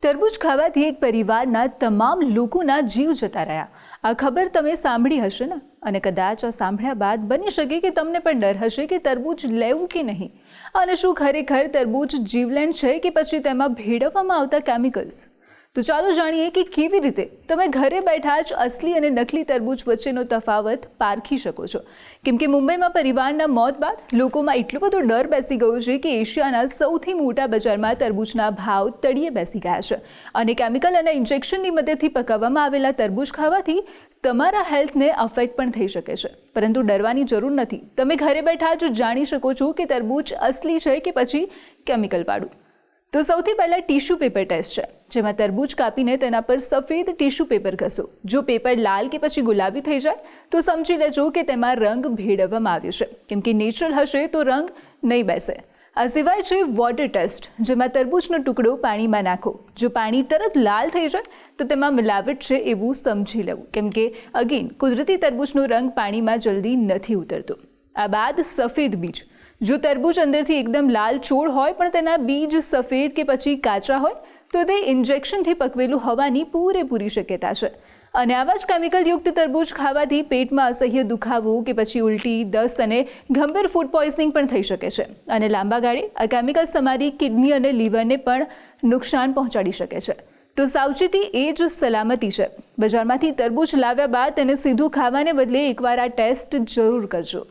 તરબૂચ ખાવાથી એક પરિવારના તમામ લોકોના જીવ જતા રહ્યા। આ ખબર તમે સાંભળી હશે ને, અને કદાચ આ સાંભળ્યા બાદ બની શકે કે તમને પણ ડર હશે કે તરબૂચ લેવું કે નહીં, અને શું ખરેખર તરબૂચ જીવલેણ છે કે પછી તેમાં ભેળવવામાં આવતા કેમિકલ્સ। તો ચાલો જાણીએ કે કેવી રીતે તમે ઘરે બેઠા જ અસલી અને નકલી તરબૂચ વચ્ચેનો તફાવત પારખી શકો છો। કેમ કે મુંબઈમાં પરિવારના મોત બાદ લોકોમાં એટલો બધો ડર બેસી ગયો છે કે એશિયાના સૌથી મોટા બજારમાં તરબૂચના ભાવ તળિયે બેસી ગયા છે, અને કેમિકલ અને ઇન્જેક્શનની મદદથી પકાવવામાં આવેલા તરબૂચ ખાવાથી તમારા હેલ્થને અફેક્ટ પણ થઈ શકે છે। પરંતુ ડરવાની જરૂર નથી, તમે ઘરે બેઠા જ જાણી શકો છો કે તરબૂચ અસલી છે કે પછી કેમિકલવાળું। તો સૌથી પહેલાં ટિશ્યુ પેપર ટેસ્ટ છે, જેમાં તરબૂચ કાપીને તેના પર સફેદ ટિશ્યુ પેપર ઘસો। જો પેપર લાલ કે પછી ગુલાબી થઈ જાય તો સમજી લેજો કે તેમાં રંગ ભેળવવામાં આવ્યો છે, કેમ કે નેચરલ હશે તો રંગ નહીં બેસે। આ સિવાય છે વોટર ટેસ્ટ, જેમાં તરબૂચનો ટુકડો પાણીમાં નાખો। જો પાણી તરત લાલ થઈ જાય તો તેમાં મિલાવટ છે એવું સમજી લેવું, કેમ કે અગેન કુદરતી તરબૂચનો રંગ પાણીમાં જલ્દી નથી ઉતરતો। આ બાદ સફેદ બીજ, જો તરબૂચ અંદરથી એકદમ લાલ છોડ હોય પણ તેના બીજ સફેદ કે પછી કાચા હોય તો તે ઇન્જેક્શનથી પકવેલું હોવાની પૂરેપૂરી શક્યતા છે। અને આવા જ કેમિકલયુક્ત તરબૂચ ખાવાથી પેટમાં અસહ્ય દુખાવો કે પછી ઉલટી, દસ્ત અને ગંભીર ફૂડ પોઈઝનિંગ પણ થઈ શકે છે, અને લાંબા ગાળે આ કેમિકલ્સ તમારી કિડની અને લીવરને પણ નુકસાન પહોંચાડી શકે છે। તો સાવચેતી એ જ સલામતી છે। બજારમાંથી તરબૂચ લાવ્યા બાદ તેને સીધું ખાવાને બદલે એકવાર આ ટેસ્ટ જરૂર કરજો।